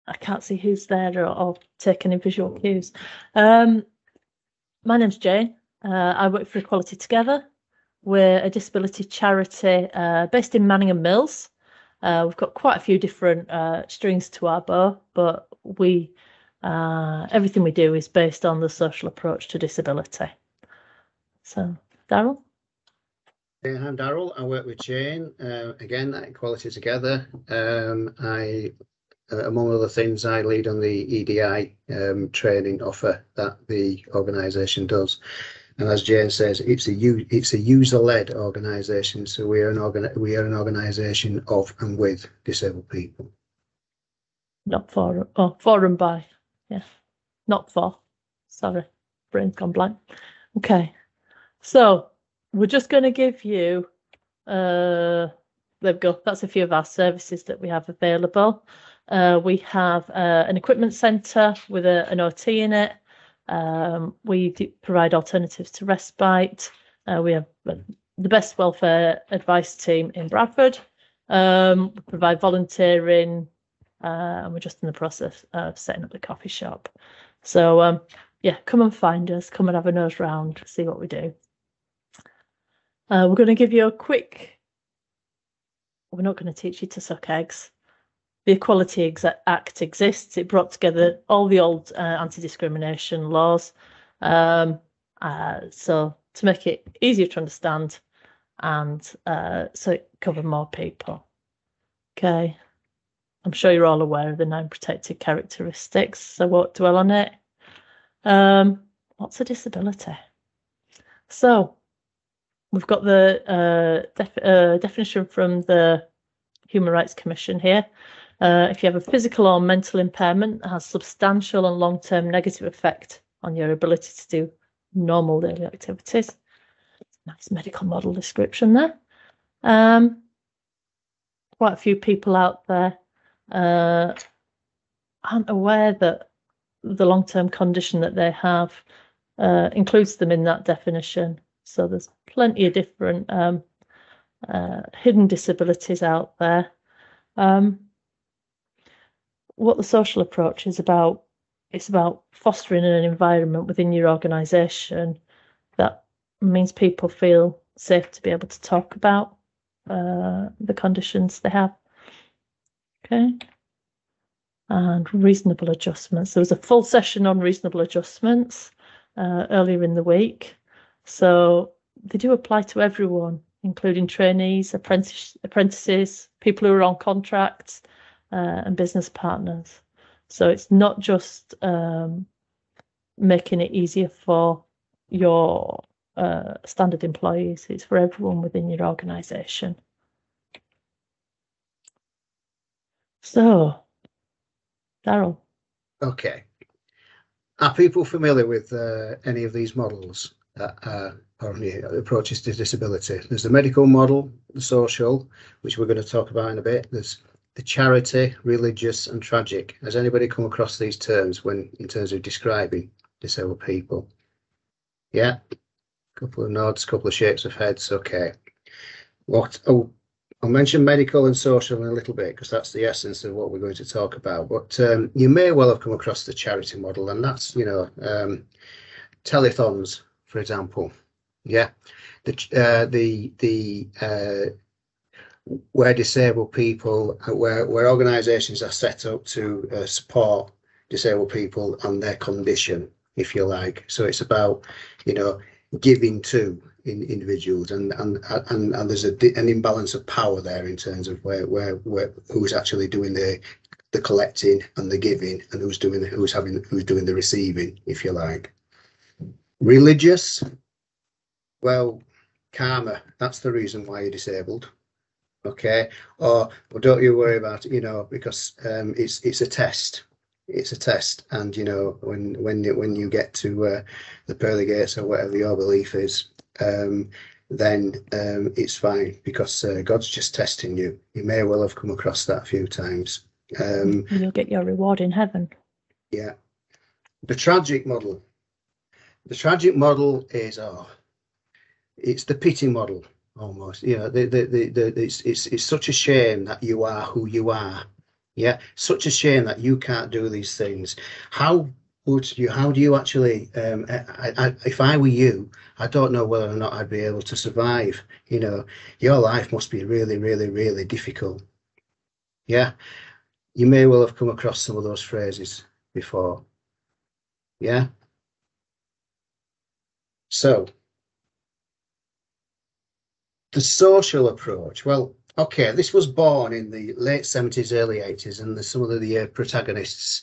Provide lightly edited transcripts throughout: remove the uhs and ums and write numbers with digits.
I can't see who's there or take any visual cues. My name's Jane. I work for Equality Together. We're a disability charity based in Manningham Mills. We've got quite a few different strings to our bow, but everything we do is based on the social approach to disability. So, Daryl? Yeah, I'm Daryl. I work with Jane, again, at Equality Together. Among other things, I lead on the EDI training offer that the organisation does. And as Jane says, it's a user-led organisation. So we are an organisation of and with disabled people. Not for, for and by. Yeah, not for. Sorry, brain's gone blank. Okay, so we're just going to give you, there we go, that's a few of our services that we have available. We have an equipment centre with an OT in it. We provide alternatives to respite. We have the best welfare advice team in Bradford. We provide volunteering, and we're just in the process of setting up the coffee shop. So, yeah, come and find us, come and have a nose round, see what we do. We're going to give you a quick, we're not going to teach you to suck eggs. The Equality Act exists. It brought together all the old anti-discrimination laws. So to make it easier to understand and so it covered more people. Okay. I'm sure you're all aware of the 9 protected characteristics, so I won't dwell on it. What's a disability? So we've got the definition from the Human Rights Commission here. If you have a physical or mental impairment that has substantial and long-term negative effect on your ability to do normal daily activities. Nice medical model description there. Quite a few people out there aren't aware that the long-term condition that they have includes them in that definition. So there's plenty of different hidden disabilities out there. What the social approach is about, it's about fostering an environment within your organisation that means people feel safe to be able to talk about the conditions they have. Okay. And reasonable adjustments. There was a full session on reasonable adjustments earlier in the week. So they do apply to everyone, including trainees, apprentices, people who are on contracts, and business partners. So it's not just making it easier for your standard employees, it's for everyone within your organisation. So, Daryl. Okay. Are people familiar with any of these models that are approaches to disability? There's the medical model, the social, which we're going to talk about in a bit. There's the charity, religious, and tragic. Has anybody come across these terms in terms of describing disabled people? Yeah, a couple of nods, a couple of shakes of heads. Okay. I'll mention medical and social in a little bit because that's the essence of what we're going to talk about. But you may well have come across the charity model, and that's telethons, for example. Yeah, where disabled people, where organisations are set up to support disabled people and their condition, if you like. So it's about, giving to individuals, and there's an imbalance of power there in terms of where who's actually doing the collecting and the giving, and who's doing the receiving, if you like. Religious, well, karma, that's the reason why you're disabled. Okay, well, don't you worry about it, because it's a test. It's a test, and when you get to the pearly gates or whatever your belief is, then it's fine, because God's just testing you. You may well have come across that a few times. You'll get your reward in heaven. Yeah. The tragic model. The tragic model is it's the pity model. Almost, it's such a shame that you are who you are, Yeah, such a shame that you can't do these things. How how do you actually, if I were you, I don't know whether or not I'd be able to survive. You know, your life must be really, really, really difficult. Yeah, you may well have come across some of those phrases before. Yeah. So the social approach, well, okay, this was born in the late 70s, early 80s, and there's some of the protagonists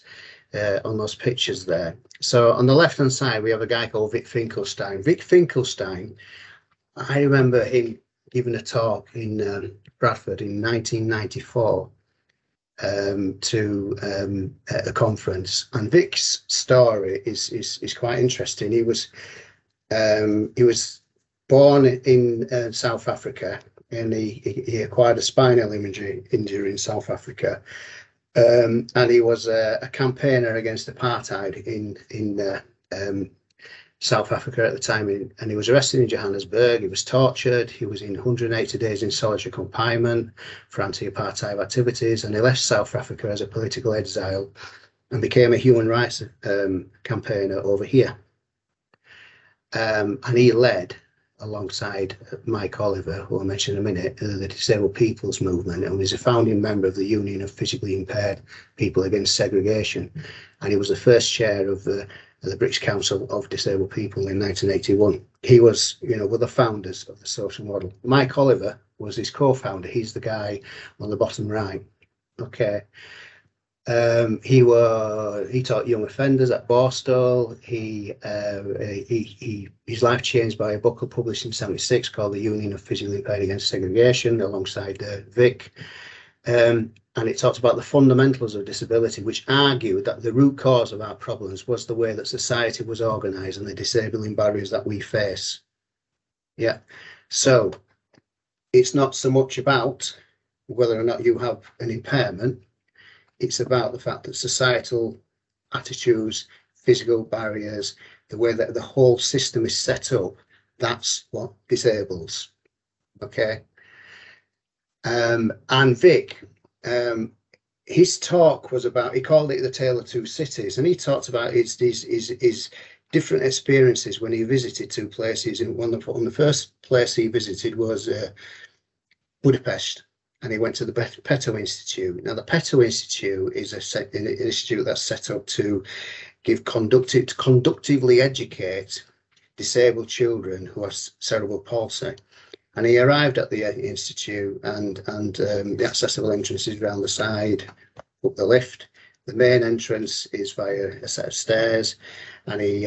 on those pictures there. So on the left-hand side, we have a guy called Vic Finkelstein. Vic Finkelstein, I remember him giving a talk in Bradford in 1994 to a conference, and Vic's story is quite interesting. He was born in South Africa, and he acquired a spinal injury in South Africa, and he was a campaigner against apartheid in South Africa at the time, and he was arrested in Johannesburg. He was tortured. He was in 180 days in solitary confinement for anti-apartheid activities, and he left South Africa as a political exile and became a human rights campaigner over here. And he led, alongside Mike Oliver, who I mentioned in a minute, the Disabled People's Movement, and was a founding member of the Union of Physically Impaired People Against Segregation. And he was the first chair of the British Council of Disabled People in 1981. He was, one of the founders of the social model. Mike Oliver was his co-founder. He's the guy on the bottom right. Okay. He taught young offenders at Borstal. His life changed by a book published in '76 called The Union of Physically Impaired Against Segregation, alongside Vic. And it talked about the fundamentals of disability, which argued that the root cause of our problems was the way that society was organised and the disabling barriers that we face. Yeah. So it's not so much about whether or not you have an impairment. It's about the fact that societal attitudes, physical barriers, the way that the whole system is set up, that's what disables. Okay. And Vic, his talk was about, he called it The Tale of Two Cities, and he talked about his different experiences when he visited two places. And one of the first place he visited was Budapest, and he went to the Peto Institute. Now, the Peto Institute is an institute that's set up to conductively educate disabled children who have cerebral palsy. And he arrived at the institute, and the accessible entrance is around the side, up the lift. The main entrance is via a set of stairs, and he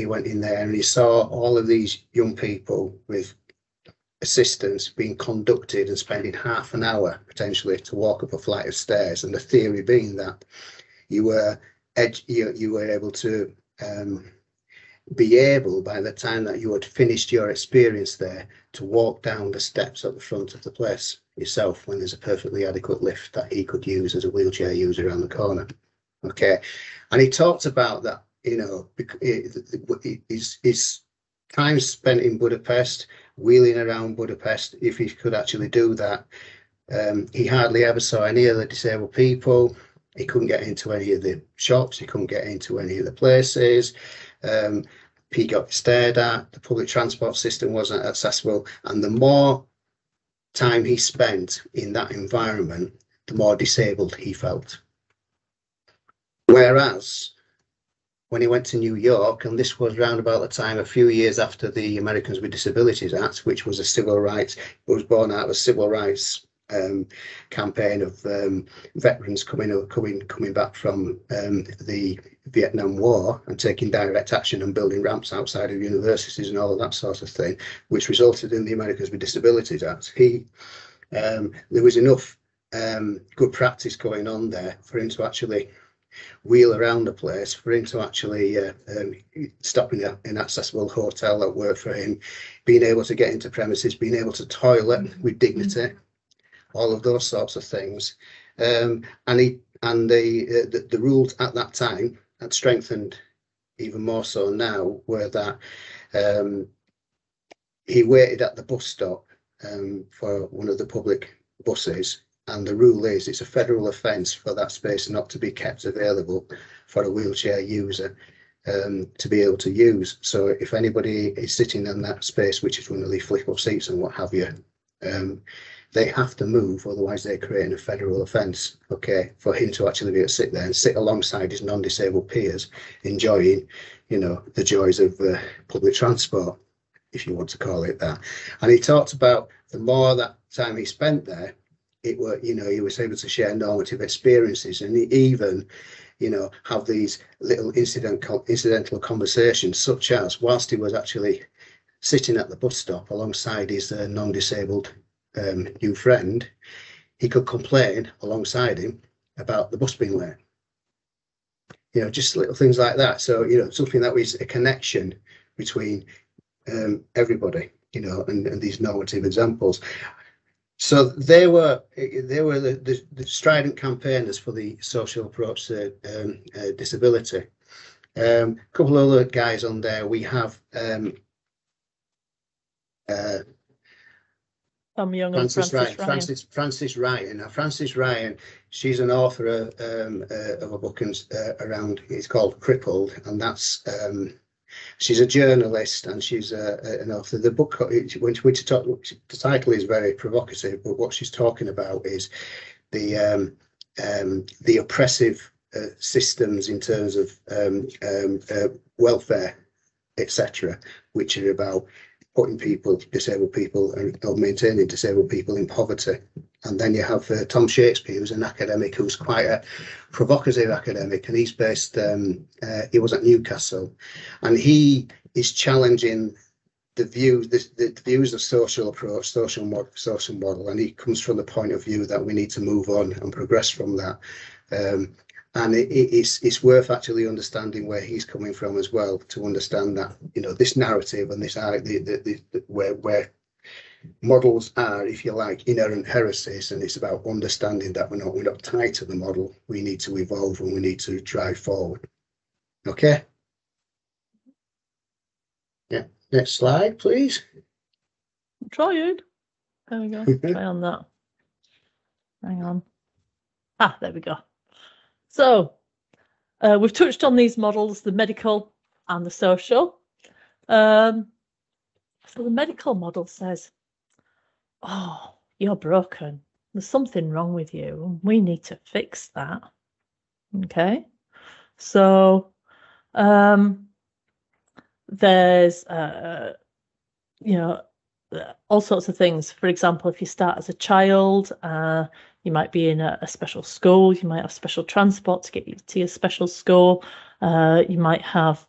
went in there and he saw all of these young people with assistance being conducted and spending half an hour potentially to walk up a flight of stairs. And the theory being that you were able to be able, by the time that you had finished your experience there, to walk down the steps at the front of the place yourself when there's a perfectly adequate lift that he could use as a wheelchair user around the corner. Okay. And he talked about that, his time spent in Budapest, wheeling around Budapest, if he could actually do that. He hardly ever saw any other disabled people. He couldn't get into any of the shops. He couldn't get into any of the places. He got stared at. The public transport system wasn't accessible. And the more time he spent in that environment, the more disabled he felt. Whereas when he went to New York, and this was round about the time, a few years after the Americans with Disabilities Act, which was it was born out of a civil rights campaign of veterans coming back from the Vietnam War and taking direct action and building ramps outside of universities and all of that sort of thing, which resulted in the Americans with Disabilities Act. There was enough good practice going on there for him to actually wheel around the place, for him to actually stop in an accessible hotel that worked for him, being able to get into premises, being able to toilet with dignity, all of those sorts of things. And the rules at that time had strengthened even more so now, were that he waited at the bus stop for one of the public buses, And the rule is it's a federal offence for that space not to be kept available for a wheelchair user to be able to use. So if anybody is sitting in that space, which is one of the flip-up seats and what have you, they have to move, otherwise they're creating a federal offence, okay, for him to actually be able to sit there and sit alongside his non-disabled peers, enjoying, you know, the joys of public transport, if you want to call it that. And he talked about the more that time he spent there, it were, you know, he was able to share normative experiences, and even, you know, have these little incidental conversations, such as whilst he was actually sitting at the bus stop alongside his non-disabled new friend, he could complain alongside him about the bus being late. You know, just little things like that. So, you know, something that was a connection between everybody, you know, and these normative examples. So they were the strident campaigners for the social approach to disability. A couple of other guys on there. We have Tom Young and Francis Ryan. Frances Ryan. Now, Frances Ryan, she's an author of a book around. It's called Crippled, and that's. She's a journalist and she's an author. The book, the title is very provocative, but what she's talking about is the oppressive systems in terms of welfare, etc., which are about putting disabled people, or maintaining disabled people in poverty. And then you have Tom Shakespeare, who's an academic, who's quite a provocative academic, and he's based. He was at Newcastle, and he is challenging the views of social approach, social model, and he comes from the point of view that we need to move on and progress from that. And it's worth actually understanding where he's coming from as well, to understand that, you know, this narrative and this where models are, if you like, inherent heresies, and it's about understanding that we're not tied to the model. We need to evolve and we need to drive forward. Okay. Yeah. Next slide, please. I'm trying. There we go. Try on that. Hang on. There we go. So we've touched on these models, the medical and the social. So the medical model says, oh, you're broken. There's something wrong with you. We need to fix that. Okay. So there's, you know, all sorts of things. For example, if you start as a child, you might be in a special school. You might have special transport to get you to your special school. You might have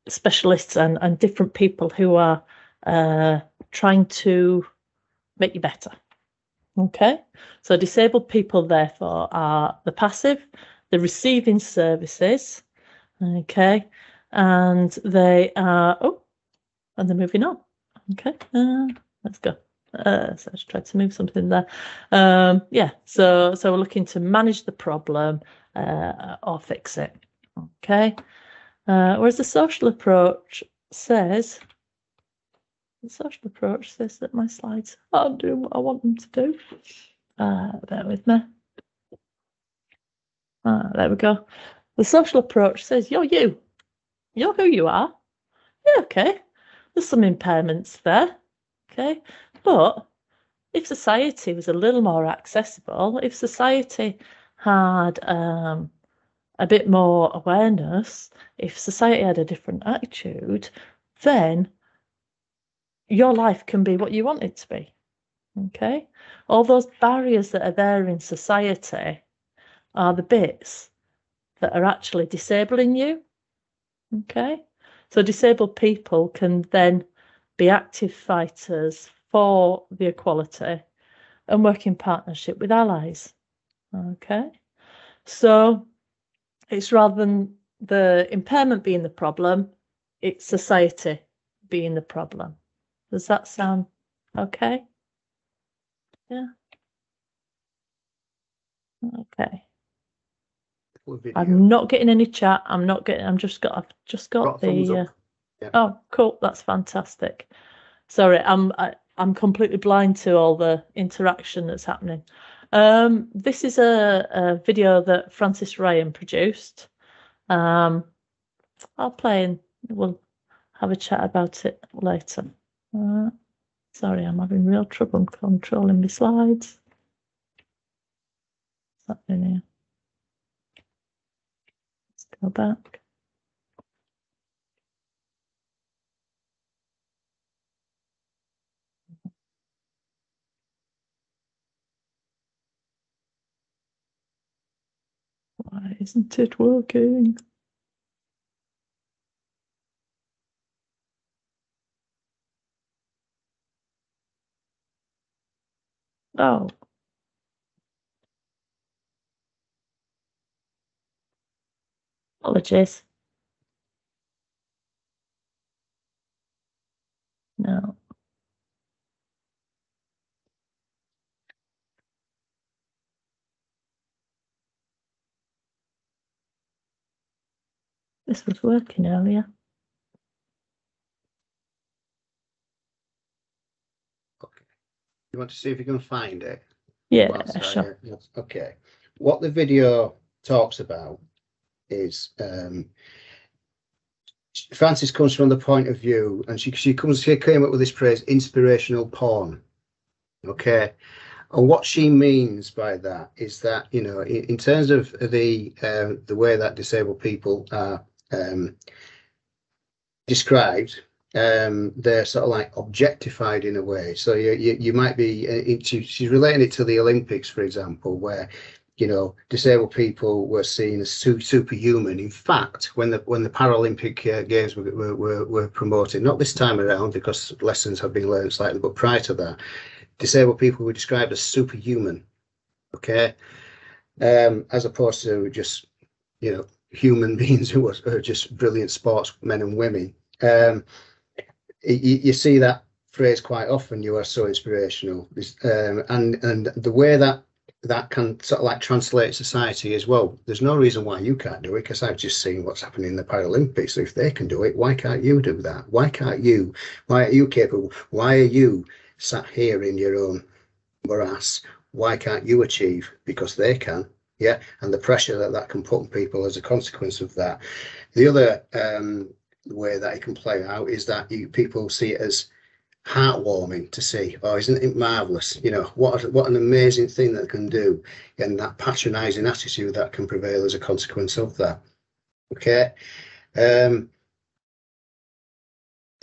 specialists and different people who are trying to make you better. Okay, so disabled people therefore are the passive, the receiving services. Okay, and they are and they're moving on. Okay, let's go. So I just tried to move something there. Yeah, so we're looking to manage the problem or fix it. Okay. Whereas the social approach says that my slides aren't doing what I want them to do. Bear with me. There we go. The social approach says you're you. You're who you are. Yeah, okay. There's some impairments there. Okay. But if society was a little more accessible, if society had a bit more awareness, if society had a different attitude, then your life can be what you want it to be. Okay? All those barriers that are there in society are the bits that are actually disabling you. Okay? So disabled people can then be active fighters for the equality and work in partnership with allies. Okay? So it's rather than the impairment being the problem, it's society being the problem. Does that sound okay? Yeah. Okay. I'm not getting any chat. I've just got the. Yeah. Oh, cool. That's fantastic. Sorry, I'm completely blind to all the interaction that's happening. This is a video that Francis Ryan produced. I'll play and we'll have a chat about it later. Sorry, I'm having real trouble controlling my slides. What's happening here? Let's go back. Why isn't it working? Oh. Apologies. No. This was working earlier. Okay. You want to see if you can find it? Yeah, sure. Okay. What the video talks about is Frances comes from the point of view, and she came up with this phrase, inspirational porn. Okay. And what she means by that is that, you know, in terms of the way that disabled people are described, they're sort of like objectified in a way. So you might be, she's relating it to the Olympics, for example, where, you know, disabled people were seen as superhuman. In fact, when the Paralympic Games were promoted, not this time around because lessons have been learned slightly, but prior to that, disabled people were described as superhuman. Okay, as opposed to just, you know, human beings who are just brilliant sportsmen and women. You see that phrase quite often. You are so inspirational, and the way that can sort of like translate society as well. There's no reason why you can't do it, because I've just seen what's happening in the Paralympics. So if they can do it, why can't you do that? Why can't you? Why are you capable? Why are you sat here in your own morass? Why can't you achieve? Because they can. Yeah, and the pressure that can put on people as a consequence of that. The other way that it can play out is that people see it as heartwarming to see. Oh, isn't it marvelous? You know, what an amazing thing that can do, and that patronizing attitude that can prevail as a consequence of that. Okay.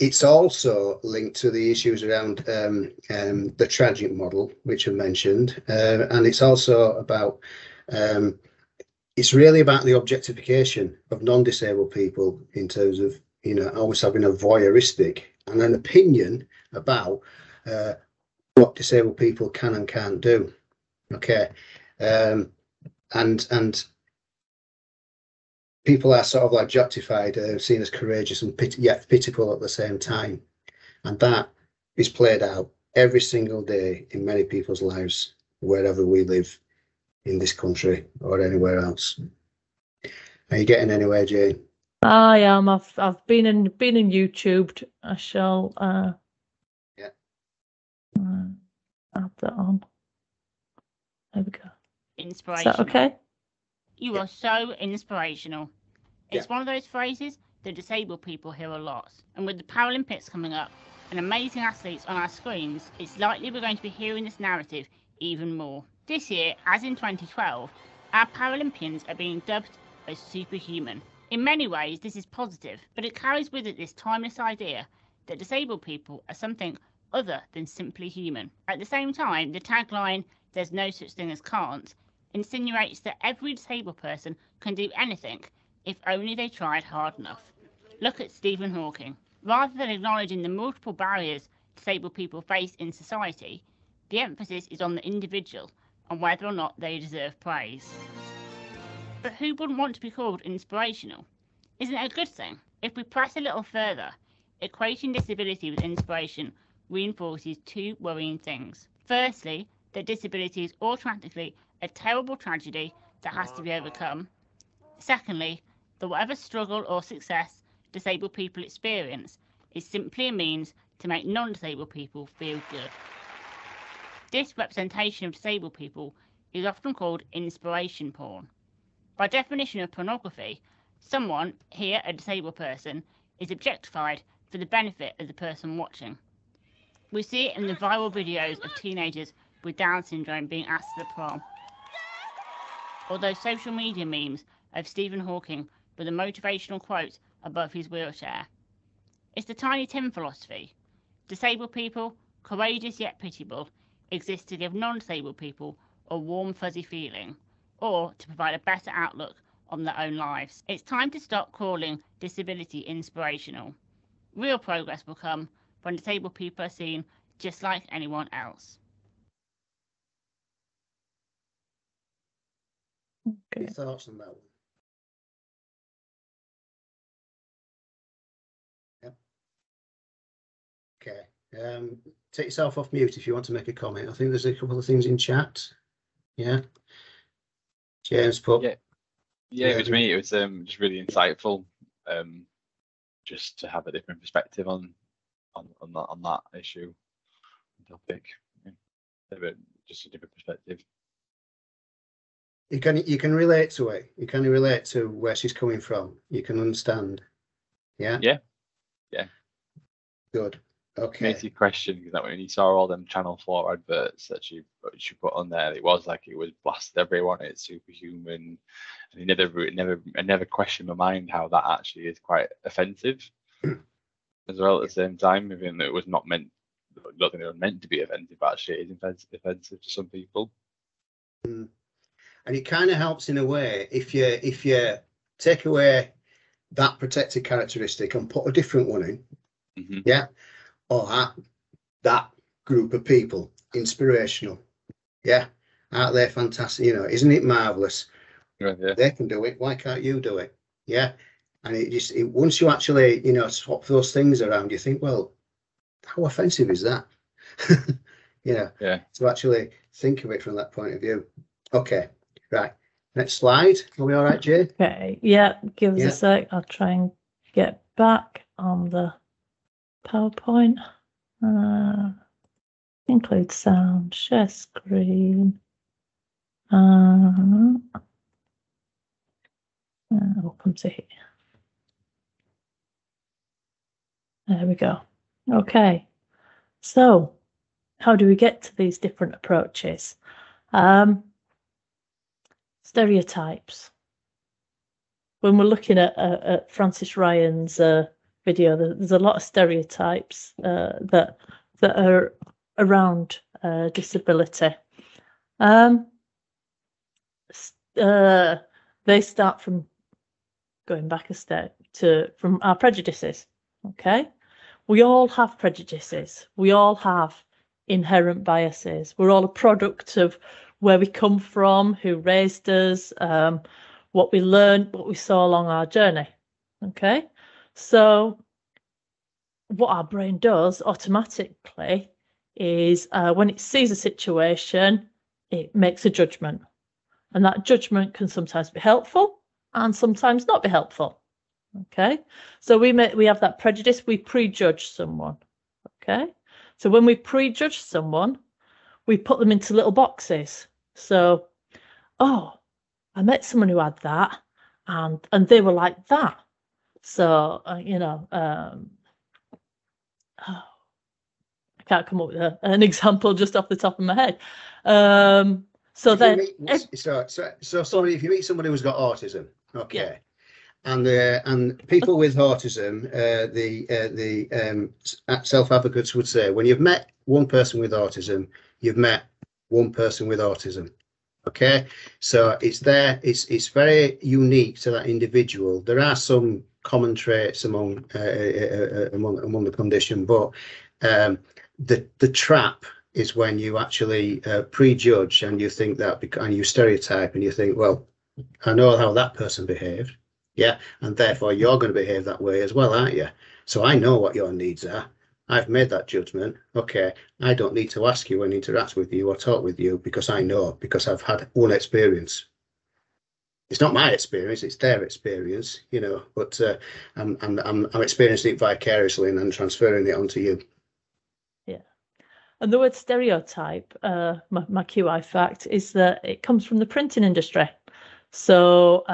It's also linked to the issues around the tragic model, which I mentioned, and it's also about it's really about the objectification of non-disabled people in terms of, you know, always having a voyeuristic and an opinion about what disabled people can and can't do. Okay, and people are sort of like objectified, seen as courageous and yet pitiful at the same time, and that is played out every single day in many people's lives, wherever we live in this country or anywhere else. Are you getting anywhere, Jane? I am. I've been in YouTubed. I shall Yeah. Add that on. There we go. Inspirational. Is that okay? You are so inspirational. It's one of those phrases that disabled people hear a lot. And with the Paralympics coming up and amazing athletes on our screens, it's likely we're going to be hearing this narrative even more. This year, as in 2012, our Paralympians are being dubbed as superhuman. In many ways, this is positive, but it carries with it this timeless idea that disabled people are something other than simply human. At the same time, the tagline, "There's no such thing as can't," insinuates that every disabled person can do anything if only they tried hard enough. Look at Stephen Hawking. Rather than acknowledging the multiple barriers disabled people face in society, the emphasis is on the individual and whether or not they deserve praise. But who wouldn't want to be called inspirational? Isn't it a good thing? If we press a little further, equating disability with inspiration reinforces two worrying things. Firstly, that disability is automatically a terrible tragedy that has to be overcome. Secondly, that whatever struggle or success disabled people experience is simply a means to make non-disabled people feel good. This representation of disabled people is often called inspiration porn. By definition of pornography, someone, here a disabled person, is objectified for the benefit of the person watching. We see it in the viral videos of teenagers with Down syndrome being asked to the prom, or those social media memes of Stephen Hawking with a motivational quote above his wheelchair. It's the Tiny Tim philosophy. Disabled people, courageous yet pitiable, exist to give non-disabled people a warm fuzzy feeling, or to provide a better outlook on their own lives. It's time to stop calling disability inspirational. Real progress will come when disabled people are seen just like anyone else. Okay. Your thoughts on that one? Yeah. Okay. Take yourself off mute if you want to make a comment. I think there's a couple of things in chat. Yeah. James put. Yeah, it was me. It was just really insightful. Just to have a different perspective on that issue topic. Yeah. Just a different perspective. You can relate to it. You can relate to where she's coming from. You can understand. Yeah. Yeah. Good. Okay. Makes you question, because when you saw all them Channel 4 adverts that she put on there, it was like it was blasted everyone. It's superhuman, and I never questioned my mind how that actually is quite offensive as well. At the same time, even though it was not meant, I don't think it was meant to be offensive, but actually it is offensive to some people. And it kind of helps in a way if you take away that protected characteristic and put a different one in. Mm-hmm. Yeah. Or that group of people, inspirational. Yeah. Aren't they fantastic? Isn't it marvelous? Yeah. They can do it. Why can't you do it? Yeah. And once you actually, swap those things around, you think, well, how offensive is that? Yeah. To actually think of it from that point of view. Okay. Right. Next slide. Are we all right, Jay? Okay. Yeah. Give us a sec. I'll try and get back on the PowerPoint. Include sound. Share screen. Welcome to here. There we go. Okay. So, how do we get to these different approaches? Stereotypes. When we're looking at Francis Ryan's video, there's a lot of stereotypes that are around disability. They start from going back a step from our prejudices. Okay, we all have prejudices. We all have inherent biases. We're all a product of where we come from, who raised us, what we learned, what we saw along our journey. Okay, so what our brain does automatically is when it sees a situation, it makes a judgment. And that judgment can sometimes be helpful and sometimes not be helpful. Okay, so we have that prejudice, we prejudge someone. Okay, so when we prejudge someone, we put them into little boxes. So, oh, I met someone who had that, and they were like that. So, I can't come up with an example just off the top of my head. Sorry, if you meet somebody who's got autism, okay. Yeah. And people with autism, the self-advocates would say, when you've met one person with autism, you've met one person with autism. Okay, so it's very unique to that individual. There are some common traits among the condition, but the trap is when you actually prejudge and you think that, and you stereotype and you think, well, I know how that person behaved. Yeah, and therefore you're going to behave that way as well, aren't you? So I know what your needs are. I've made that judgment. Okay, I don't need to ask you and interact with you or talk with you because I know, because I've had one experience. It's not my experience; it's their experience, But I'm experiencing it vicariously and I'm transferring it onto you. And the word stereotype, my QI fact, is that it comes from the printing industry. So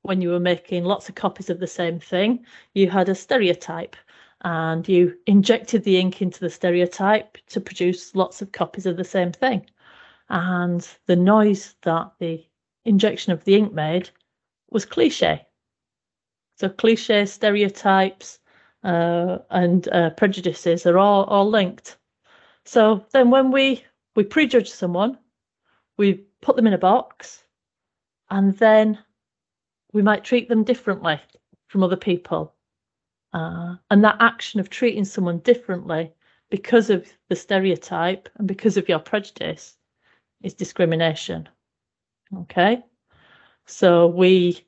when you were making lots of copies of the same thing, you had a stereotype and you injected the ink into the stereotype to produce lots of copies of the same thing. And the noise that the injection of the ink made was cliche. So cliche, stereotypes, and prejudices are all linked. So then when we prejudge someone, we put them in a box, and then we might treat them differently from other people. And that action of treating someone differently because of the stereotype and because of your prejudice is discrimination. Okay? So we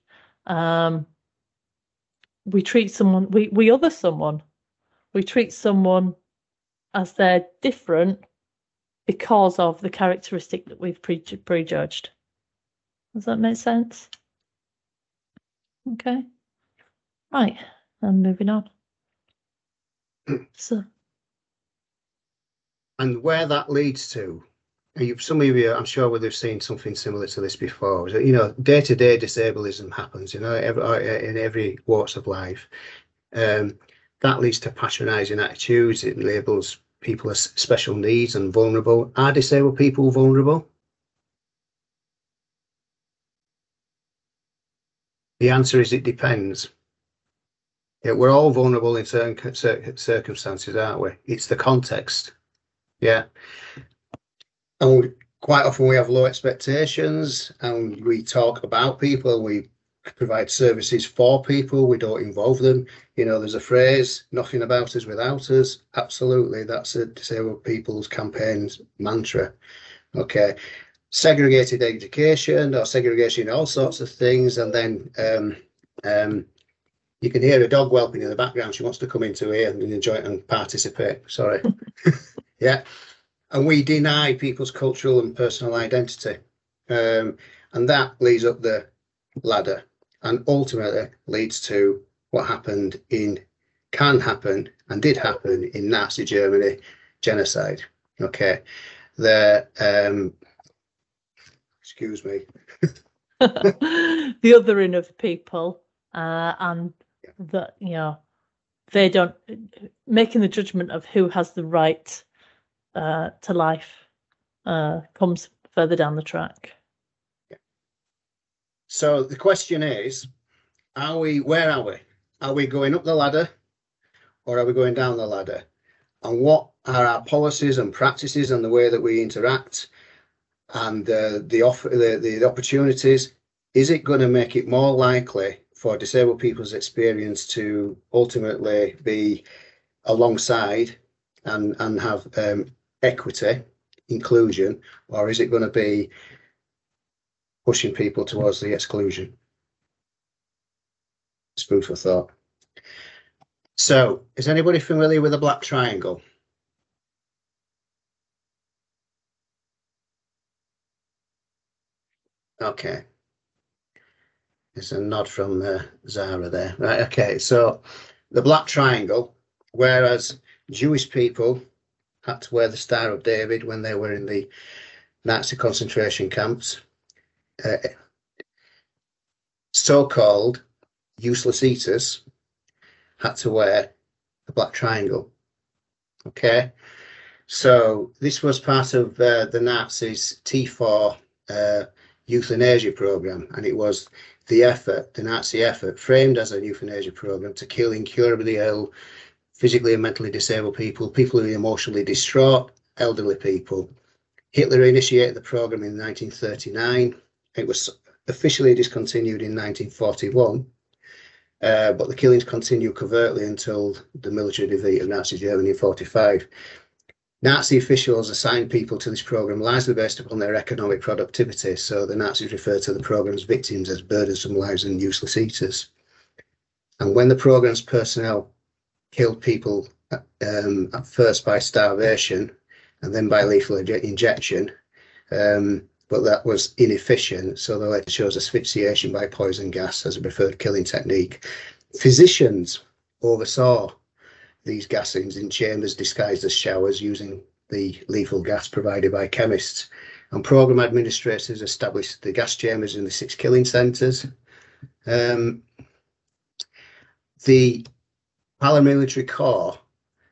treat someone, we other someone. We treat someone as they're different because of the characteristic that we've prejudged. Does that make sense? Okay. Right. And moving on. So. And where that leads to, some of you, I'm sure, would have seen something similar to this before. You know, day-to-day disableism happens, you know, in every walks of life. That leads to patronising attitudes. It labels people as special needs and vulnerable. Are disabled people vulnerable? The answer is it depends. Yeah, we're all vulnerable in certain circumstances, aren't we? It's the context. Yeah. And quite often we have low expectations and we talk about people, we provide services for people, we don't involve them. You know, there's a phrase, nothing about us without us. Absolutely, that's a disabled people's campaign's mantra. Okay. Segregated education or segregation in all sorts of things, and then you can hear a dog whelping in the background. She wants to come into here and enjoy it and participate. Sorry. Yeah. And we deny people's cultural and personal identity. And that leads up the ladder and ultimately leads to what can happen and did happen in Nazi Germany, genocide. Okay. Excuse me. The othering of people, and that, you know, they don't making the judgment of who has the right to life comes further down the track. Yeah. So the question is, where are we? Are we going up the ladder or are we going down the ladder? And what are our policies and practices and the way that we interact and the opportunities? Is it going to make it more likely for disabled people's experience to ultimately be alongside and have equity, inclusion, or is it going to be pushing people towards the exclusion? It's food for thought. So, is anybody familiar with a black triangle? Okay. There's a nod from Zara there. Right, okay, so the black triangle, whereas Jewish people had to wear the Star of David when they were in the Nazi concentration camps, so-called useless eaters had to wear the black triangle. Okay, so this was part of the Nazis' T4 euthanasia program, and it was the Nazi effort, framed as a euthanasia program to kill incurably ill, physically and mentally disabled people, people who are emotionally distraught, elderly people. Hitler initiated the program in 1939. It was officially discontinued in 1941, but the killings continued covertly until the military defeat of Nazi Germany in 1945. Nazi officials assigned people to this program largely based upon their economic productivity, so the Nazis referred to the program's victims as burdensome lives and useless eaters. And when the program's personnel killed people at first by starvation and then by lethal injection, but that was inefficient, so they later chose asphyxiation by poison gas as a preferred killing technique. Physicians oversaw these gassings in chambers disguised as showers using the lethal gas provided by chemists. And programme administrators established the gas chambers in the 6 killing centres. The paramilitary corps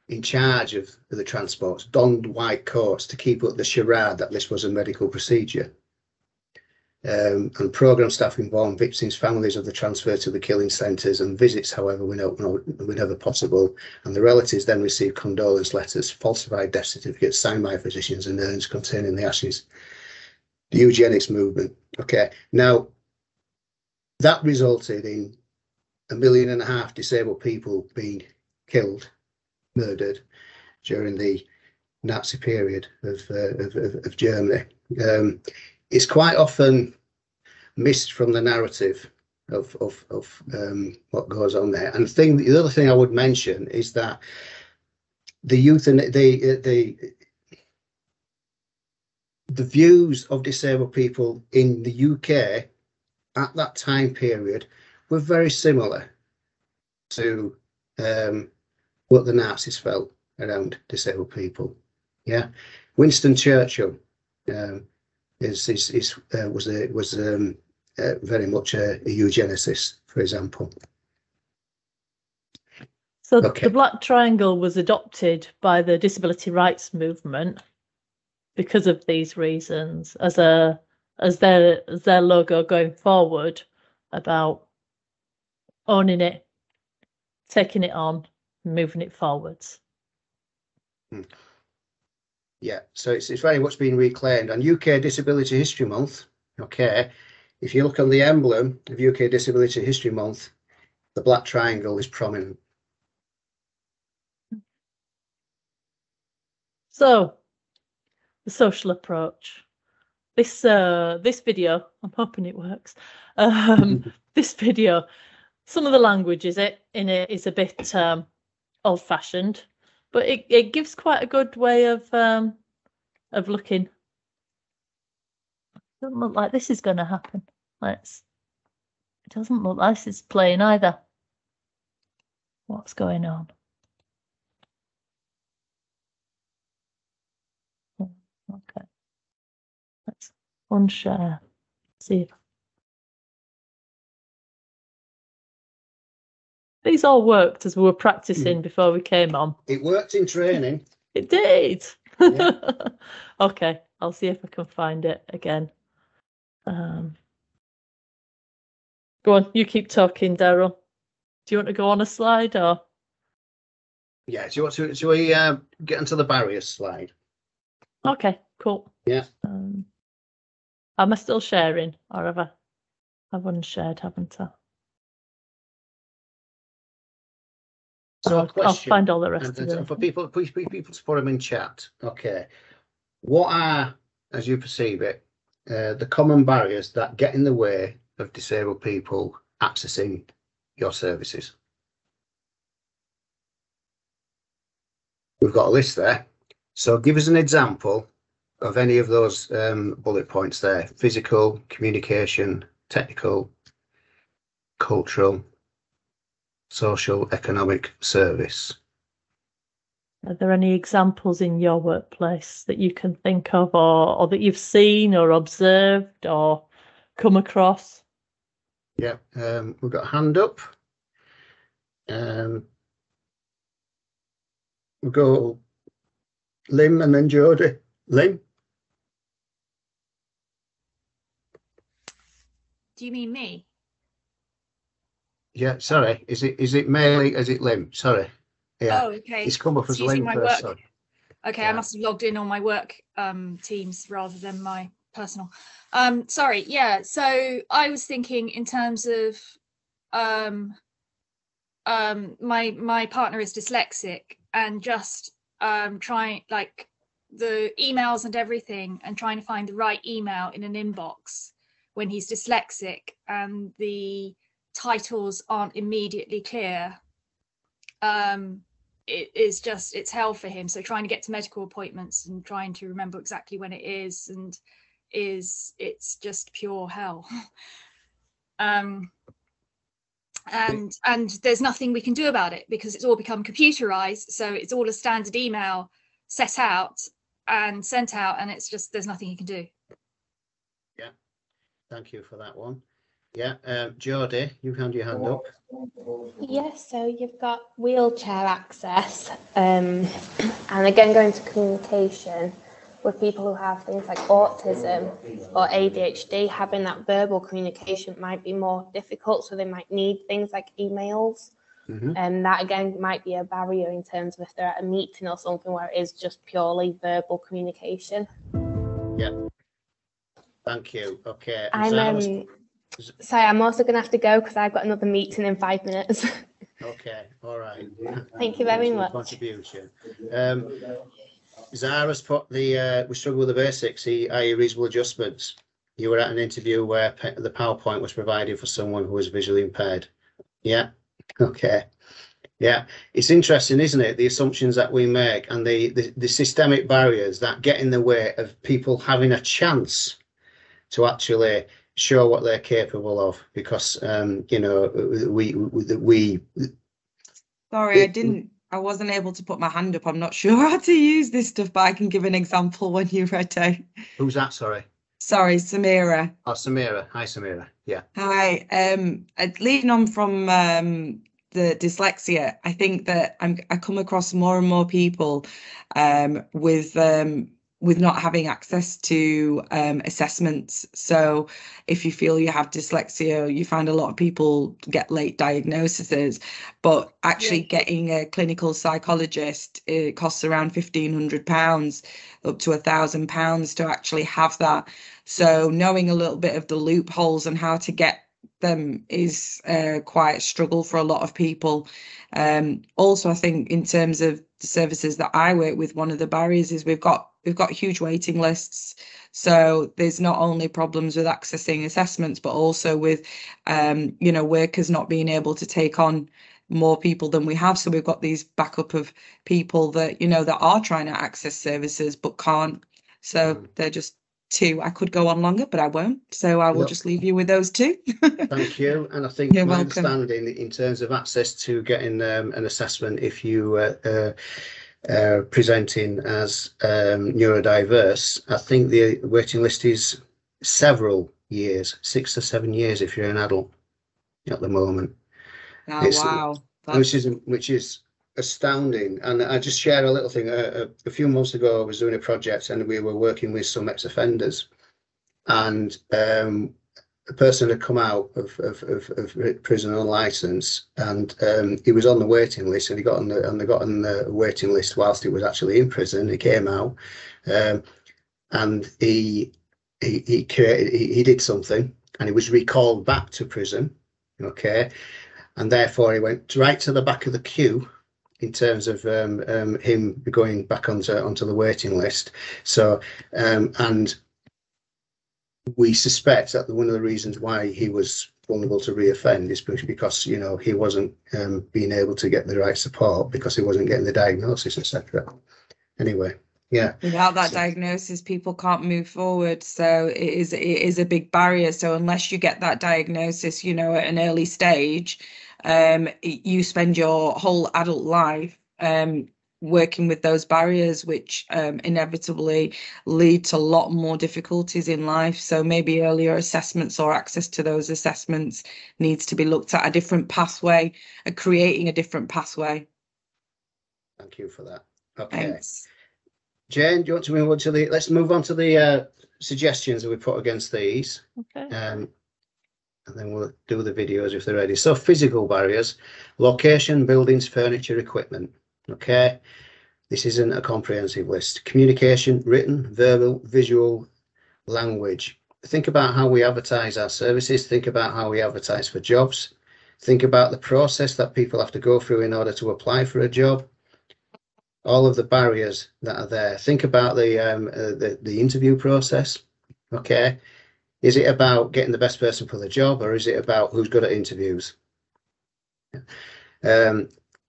in charge of the transports donned white coats to keep up the charade that this was a medical procedure. And programme staff informed victims' families of the transfer to the killing centres, and visits, however, were never possible. And the relatives then received condolence letters, falsified death certificates signed by physicians, and urns containing the ashes. The eugenics movement. Okay, now that resulted in 1.5 million disabled people being killed, murdered during the Nazi period of Germany. It's quite often missed from the narrative of what goes on there. And the other thing I would mention is that the youth and the views of disabled people in the UK at that time period were very similar to what the Nazis felt around disabled people. Yeah, Winston Churchill was very much a eugenicist, for example. So Okay. the Black Triangle was adopted by the disability rights movement because of these reasons, as their logo going forward, about owning it, taking it on, moving it forwards. Yeah, so it's very much been reclaimed. And UK Disability History Month, okay, if you look on the emblem of UK Disability History Month, the Black Triangle is prominent. So, the social approach. This video, I'm hoping it works. This video, some of the language in it is a bit old-fashioned, but it gives quite a good way of looking. It doesn't look like this is going to happen. It doesn't look like this is playing either. What's going on? Okay. Let's unshare. See. These all worked as we were practicing before we came on. It worked in training. It did. Yeah. Okay, I'll see if I can find it again. Go on, you keep talking, Daryl. Do you want to go on a slide or? Yeah, do you want to, shall we get onto the barriers slide? Okay, cool. Yeah. Am I still sharing, or have I've unshared, haven't I? So I'll find all the rest of it. For people to put them in chat. Okay. What are, as you perceive it, the common barriers that get in the way of disabled people accessing your services? We've got a list there. So give us an example of any of those bullet points there: physical, communication, technical, cultural, social, economic, service. Are there any examples in your workplace that you can think of, or that you've seen or observed or come across? Yeah, we've got a hand up. We'll go Lim and then Jodie. Lim? Do you mean me? Yeah, sorry. Is it Maley? Is it Lim? Sorry. Yeah. Oh, okay. It's come up as Lim my first. work. Sorry. Okay, Yeah. I must have logged in on my work Teams rather than my personal. Sorry. Yeah. So I was thinking in terms of my partner is dyslexic, and just trying, like, the emails and everything, and trying to find the right email in an inbox when he's dyslexic and the titles aren't immediately clear. It's hell for him. So trying to get to medical appointments and trying to remember exactly when it is, and it's just pure hell. And there's nothing we can do about it because it's all become computerized. So it's all a standard email set out, and sent out, and it's just there's nothing you can do. Yeah, thank you for that one. Yeah, Jodie, you hand your hand up. Yes, so you've got wheelchair access, and again going to communication with people who have things like autism or ADHD, having that verbal communication might be more difficult, so they might need things like emails. And that again might be a barrier in terms of if they're at a meeting or something where it is just purely verbal communication. Yeah, thank you. Okay. Sorry, I'm also going to have to go because I've got another meeting in 5 minutes. Okay, all right. Thank you very much. Contribution. Zara's put the we struggle with the basics, i.e. reasonable adjustments. You were at an interview where the PowerPoint was provided for someone who was visually impaired. Yeah, okay. Yeah, it's interesting, isn't it? The assumptions that we make and the systemic barriers that get in the way of people having a chance to actually show what they're capable of, because you know, we sorry, I wasn't able to put my hand up. I'm not sure how to use this stuff, but I can give an example when you're ready. Who's that? Sorry, Samira. Oh, Samira. Hi, Samira. Yeah. Hi. Leading on from the dyslexia, I think that I come across more and more people with not having access to assessments. So if you feel you have dyslexia, you find a lot of people get late diagnoses, but actually getting a clinical psychologist, it costs around £1,500 up to £1,000 to actually have that. So knowing a little bit of the loopholes and how to get them is quite a struggle for a lot of people. Also, I think in terms of the services that I work with, one of the barriers is we've got huge waiting lists. So there's not only problems with accessing assessments, but also with workers not being able to take on more people than we have. So we've got these backup of people that that are trying to access services but can't. So they're just two. I could go on longer, but I won't. So I will just leave you with those two. Thank you. And I think You're my welcome. understanding in terms of access to getting an assessment, if you presenting as neurodiverse, I think the waiting list is several years, 6 to 7 years if you're an adult at the moment. Oh, wow. Which is astounding. And I just share a little thing. A few months ago, I was doing a project and we were working with some ex-offenders, and a person had come out of prison on licence, and he was on the waiting list, and they got on the waiting list whilst he was actually in prison. He came out, and he did something, and he was recalled back to prison. Okay, and therefore he went right to the back of the queue in terms of him going back onto the waiting list. So and we suspect that one of the reasons why he was vulnerable to reoffend is because he wasn't being able to get the right support, because he wasn't getting the diagnosis, etc. Anyway, yeah. Without that diagnosis, people can't move forward. So it is a big barrier. So unless you get that diagnosis, at an early stage, you spend your whole adult life working with those barriers, which inevitably lead to a lot more difficulties in life. So maybe earlier assessments or access to those assessments needs to be looked at, a different pathway, creating a different pathway. Thank you for that. Okay. Thanks. Jane, do you want to move on to let's move on to the suggestions that we put against these. Okay. And then we'll do the videos if they're ready. So physical barriers: location, buildings, furniture, equipment. Okay, this isn't a comprehensive list. Communication: written, verbal, visual, language. Think about how we advertise our services. Think about how we advertise for jobs. Think about the process that people have to go through in order to apply for a job. All of the barriers that are there. Think about the interview process. Okay, is it about getting the best person for the job, or is it about who's good at interviews?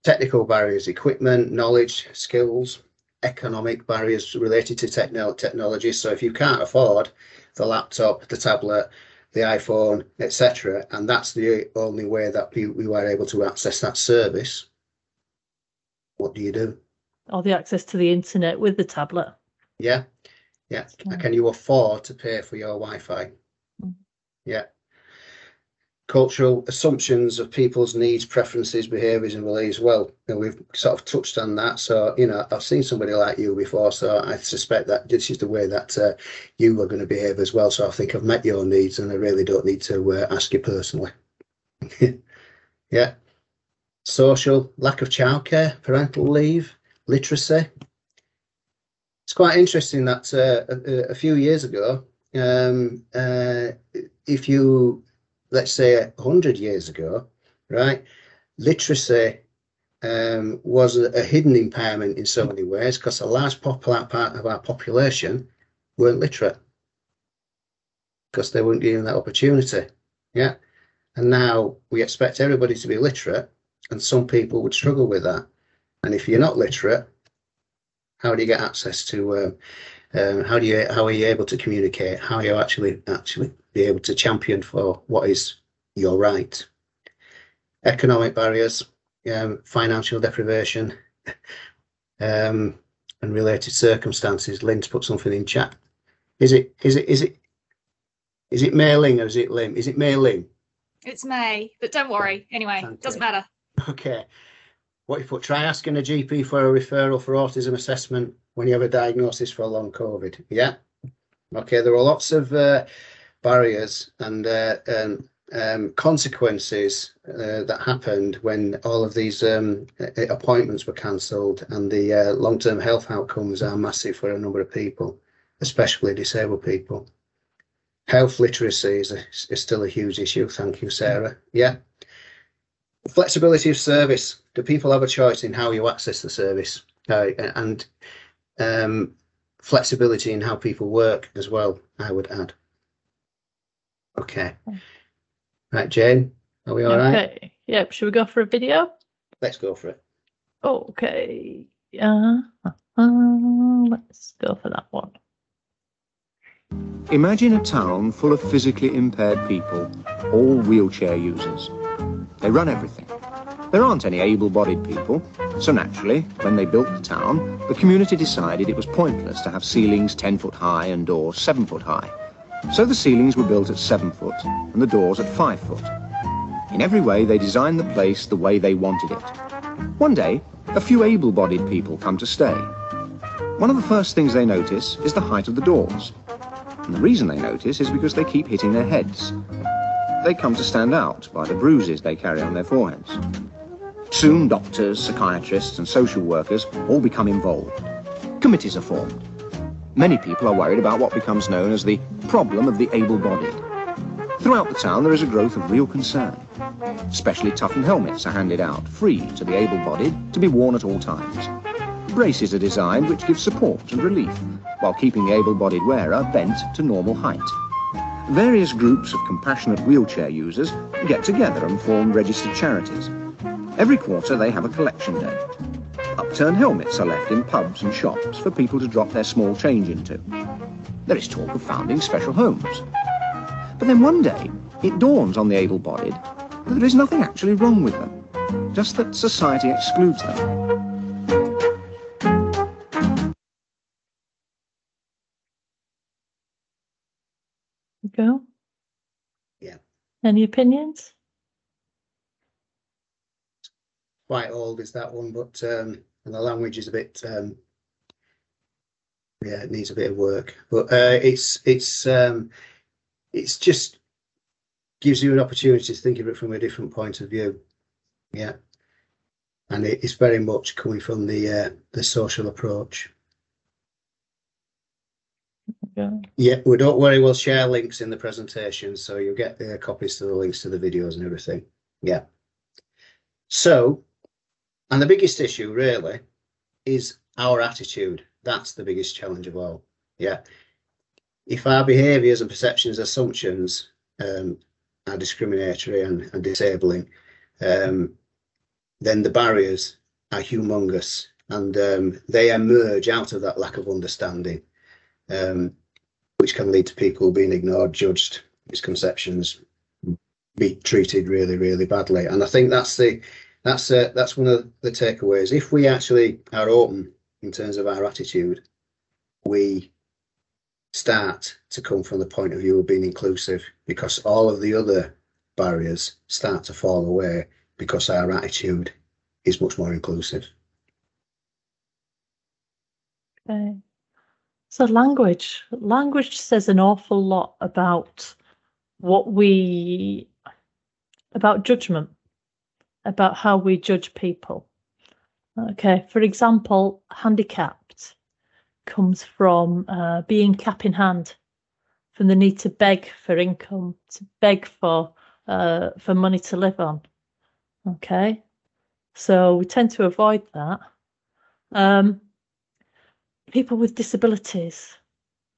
Technical barriers: equipment, knowledge, skills. Economic barriers related to technology. So if you can't afford the laptop, the tablet, the iPhone, etc., and that's the only way that we were able to access that service, what do you do? Or the access to the internet with the tablet. Yeah. Can you afford to pay for your Wi-Fi? Yeah. Cultural assumptions of people's needs, preferences, behaviours and beliefs. Well, we've sort of touched on that. So, I've seen somebody like you before, so I suspect that this is the way that you are going to behave as well. So I think I've met your needs and I really don't need to ask you personally. Yeah. Social, lack of childcare, parental leave, literacy. It's quite interesting that a few years ago, if you, let's say 100 years ago, right, literacy was a hidden impairment in so many ways because a large part of our population weren't literate because they weren't given that opportunity. Yeah. And now we expect everybody to be literate, and some people would struggle with that. And if you're not literate, how do you get access to how are you able to communicate? How are you actually be able to champion for what is your right? Economic barriers, financial deprivation, and related circumstances. Lynn's put something in chat. Is it Mei Ling or is it Lim? Is it Mei Ling? It's May, but don't worry. Anyway, doesn't matter. Okay. What you put? Try asking a GP for a referral for autism assessment when you have a diagnosis for long COVID. Yeah. Okay. There are lots of barriers and consequences that happened when all of these appointments were cancelled, and the long-term health outcomes are massive for a number of people, especially disabled people. Health literacy is still a huge issue. Thank you, Sarah. Yeah. Flexibility of service. Do people have a choice in how you access the service? And flexibility in how people work as well, I would add. Okay. Right, Jane, are we all right? Okay. Yep. Should we go for a video? Let's go for it. Okay. Let's go for that one. Imagine a town full of physically impaired people, all wheelchair users. They run everything. There aren't any able-bodied people, so naturally, when they built the town, the community decided it was pointless to have ceilings 10 foot high and doors 7 foot high. So the ceilings were built at 7 foot and the doors at 5 foot. In every way, they designed the place the way they wanted it. One day, a few able-bodied people come to stay. One of the first things they notice is the height of the doors. And the reason they notice is because they keep hitting their heads. They come to stand out by the bruises they carry on their foreheads. Soon doctors, psychiatrists and social workers all become involved. Committees are formed. Many people are worried about what becomes known as the problem of the able-bodied. Throughout the town there is a growth of real concern. Specially toughened helmets are handed out, free to the able-bodied, to be worn at all times. Braces are designed which give support and relief, while keeping the able-bodied wearer bent to normal height. Various groups of compassionate wheelchair users get together and form registered charities. Every quarter they have a collection day. Upturned helmets are left in pubs and shops for people to drop their small change into. There is talk of founding special homes. But then one day, it dawns on the able-bodied that there is nothing actually wrong with them, just that society excludes them. Go. Yeah. Any opinions? Quite old is that one, but and the language is a bit yeah, it needs a bit of work, but it's just gives you an opportunity to think of it from a different point of view. Yeah, and it's very much coming from the social approach. Yeah, well, don't worry, we'll share links in the presentation, so you'll get the copies to the links to the videos and everything. Yeah. So, and the biggest issue really is our attitude. That's the biggest challenge of all. Yeah. If our behaviours and perceptions, assumptions are discriminatory and disabling, then the barriers are humongous, and they emerge out of that lack of understanding, which can lead to people being ignored, judged, misconceptions, be treated really, really badly. And I think that's one of the takeaways. If we actually are open in terms of our attitude, we start to come from the point of view of being inclusive, because all of the other barriers start to fall away because our attitude is much more inclusive. Okay. So language says an awful lot about about judgment, about how we judge people. Okay, for example, handicapped comes from being cap in hand, from the need to beg for income, to beg for money to live on. Okay, so we tend to avoid that. People with disabilities.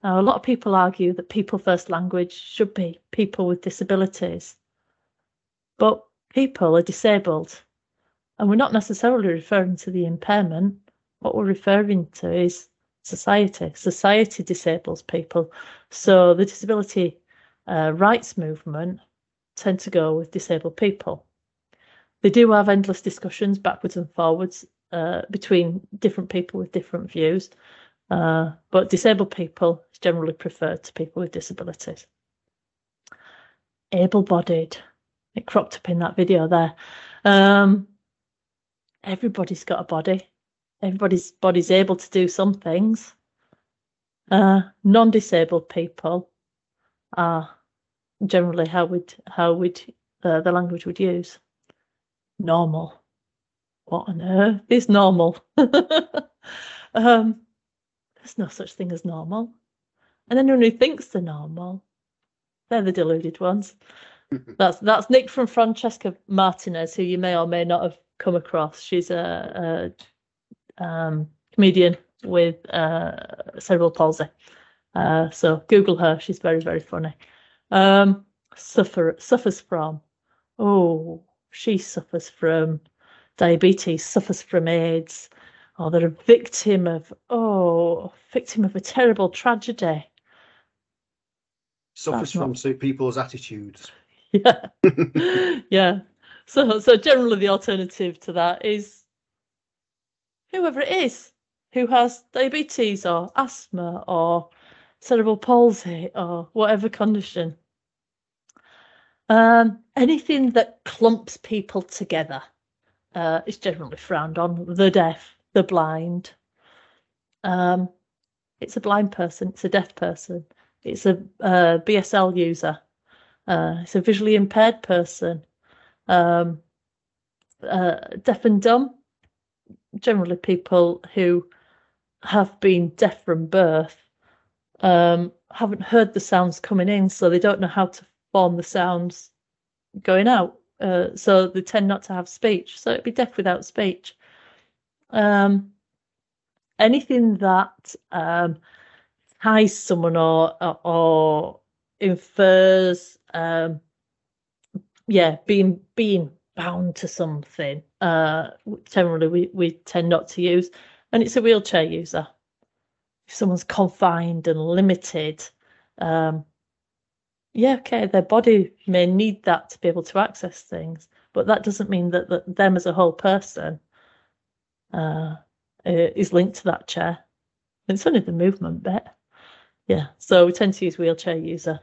Now, a lot of people argue that people first language should be people with disabilities, but people are disabled, and we're not necessarily referring to the impairment. What we're referring to is society. Society disables people. So the disability rights movement tend to go with disabled people. They do have endless discussions backwards and forwards between different people with different views, but disabled people is generally preferred to people with disabilities. Able-bodied, it cropped up in that video there. Everybody's got a body. Everybody's body's able to do some things. Non-disabled people are generally how the language would use. Normal. What on earth is normal? There's no such thing as normal. And anyone who thinks they're normal, they're the deluded ones. That's Nick from Francesca Martinez, who you may or may not have come across. She's a comedian with cerebral palsy. So Google her. She's very, very funny. Suffers from. She suffers from diabetes, suffers from AIDS, or they're a victim of a terrible tragedy. Suffers from people's attitudes. Yeah. Yeah. So generally the alternative to that is whoever it is who has diabetes or asthma or cerebral palsy or whatever condition. Anything that clumps people together is generally frowned on. The deaf, the blind. It's a blind person, it's a deaf person, it's a BSL user, it's a visually impaired person, deaf and dumb, generally people who have been deaf from birth, haven't heard the sounds coming in, so they don't know how to form the sounds going out, so they tend not to have speech, so it'd be deaf without speech. Anything that ties someone or infers, being bound to something, generally we tend not to use. And it's a wheelchair user. If someone's confined and limited, their body may need that to be able to access things, but that doesn't mean that them as a whole person is linked to that chair. It's only the movement bit. Yeah, so we tend to use wheelchair user.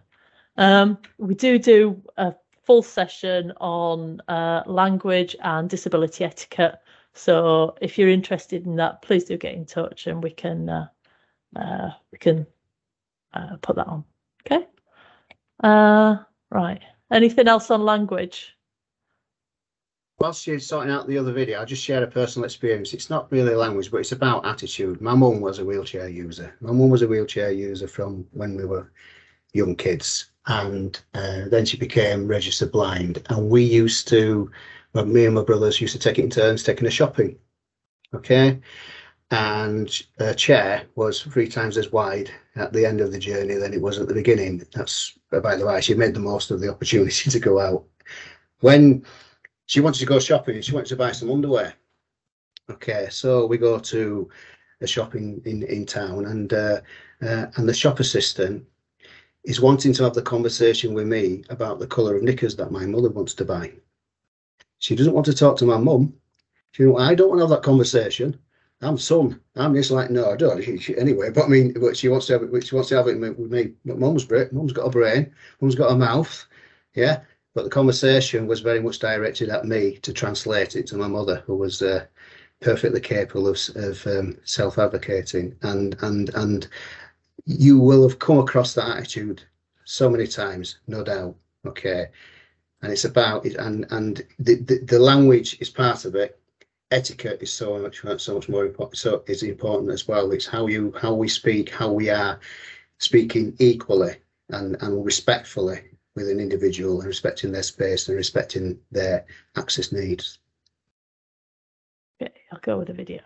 We do a full session on language and disability etiquette. So if you're interested in that, please do get in touch and we can put that on. Okay. Right. Anything else on language? Whilst you're sorting out the other video, I'll just share a personal experience. It's not really language, but it's about attitude. My mum was a wheelchair user. From when we were young kids. And then she became registered blind. And we used to, me and my brothers used to take it in turns taking her shopping. Okay. And her chair was 3 times as wide at the end of the journey than it was at the beginning. That's, by the way, she made the most of the opportunity to go out. When she wanted to go shopping, she wanted to buy some underwear. Okay, so we go to a shop in town, and the shop assistant is wanting to have the conversation with me about the colour of knickers that my mother wants to buy. She doesn't want to talk to my mum. I don't want to have that conversation. I'm son. I'm just like, no, I don't. Anyway, but I mean, but she wants to have it. She wants to have it with me. But Mum's great. Mum's got a brain. Mum's got a mouth. Yeah. But the conversation was very much directed at me to translate it to my mother, who was perfectly capable of self-advocating. And you will have come across that attitude so many times, no doubt. Okay. And it's about it, and the language is part of it. Etiquette is so much more important. So it's important as well. It's how we speak, how we are speaking equally and respectfully with an individual, and respecting their space and respecting their access needs. Okay, I'll go with the video.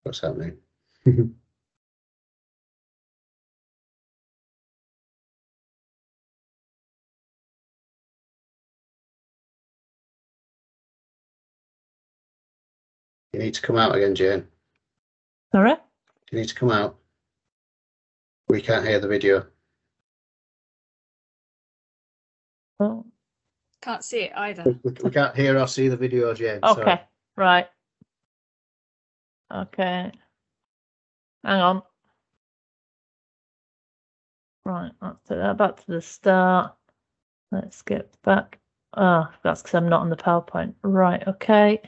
What's happening? You need to come out again, Jane. Sorry? You need to come out. We can't hear the video. Oh, Can't see it either. We can't hear or see the video, Jane. okay, Sorry. right. Okay. Hang on. Right, let's do that back to the start. Let's get back. Oh, that's because I'm not on the PowerPoint. Right, okay.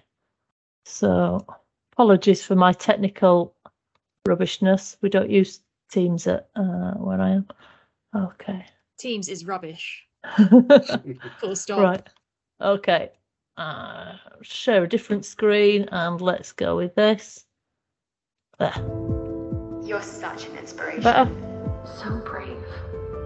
So, apologies for my technical rubbishness. We don't use Teams at where I am. Okay. Teams is rubbish. Full stop. Right. Okay. Share a different screen and let's go with this. There. You're such an inspiration. Better. So brave.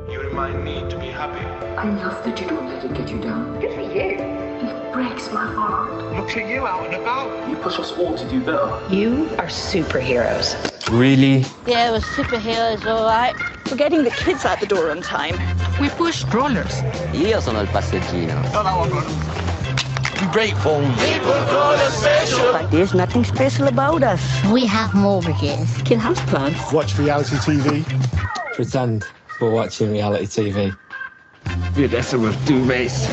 You remind me to be happy. I love that you don't let it get you down. Good for you. It breaks my heart. Look at you out and about. You push us all to do better. You are superheroes. Really? Yeah, we're superheroes, all right. We're getting the kids out the door on time. We push strollers. Io sono il passeggino. I'm grateful. People call us special. But there's nothing special about us. We have mortgages. Kill houseplants. Watch reality TV. Pretend we're watching reality TV. Wir essen with duvets.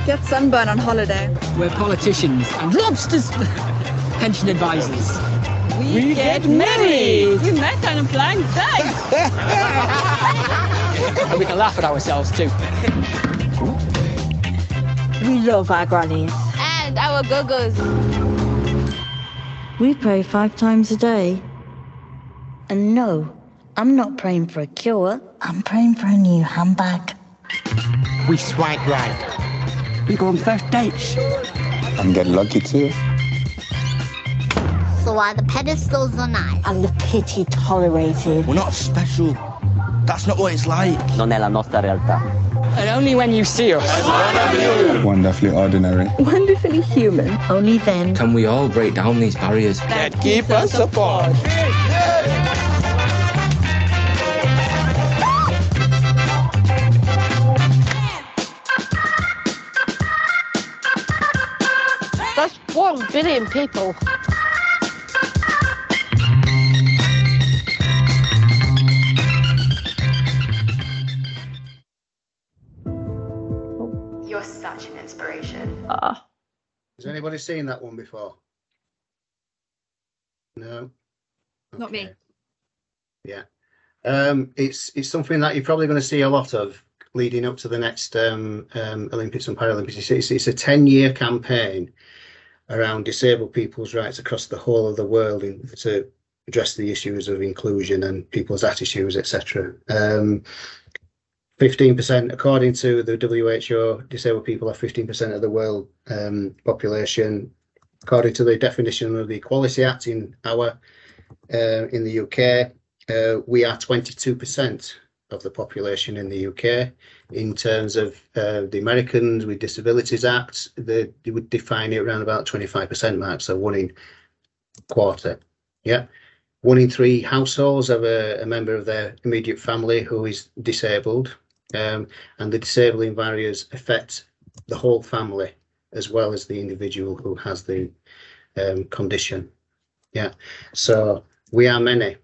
Get sunburn on holiday. We're politicians and lobsters. Pension advisors. We get married. We met on a blind date. And we can laugh at ourselves too. We love our grannies. And our go-go's. We pray 5 times a day. And no, I'm not praying for a cure. I'm praying for a new handbag. We swipe right. We go on first dates. I'm getting lucky too. So are the pedestals are nice. And the pity tolerated. We're not special. That's not what it's like. Non è la nostra realtà. And only when you see us. Wonderfully ordinary. Wonderfully human. Only then Can we all break down these barriers That keep us apart. That's 1 billion people. You're such an inspiration. Has anybody seen that one before? No? Not me. Okay. Yeah. It's something that you're probably going to see a lot of leading up to the next Olympics and Paralympics. It's a 10-year campaign around disabled people's rights across the whole of the world to address the issues of inclusion and people's attitudes, etc. 15%, according to the WHO, disabled people are 15% of the world population. According to the definition of the Equality Act in the UK, we are 22% of the population in the UK. In terms of the Americans with Disabilities Act, they would define it around about 25% mark, so 1 in a quarter. Yeah. 1 in 3 households have a member of their immediate family who is disabled, and the disabling barriers affect the whole family. as well as the individual who has the condition. Yeah, so we are many,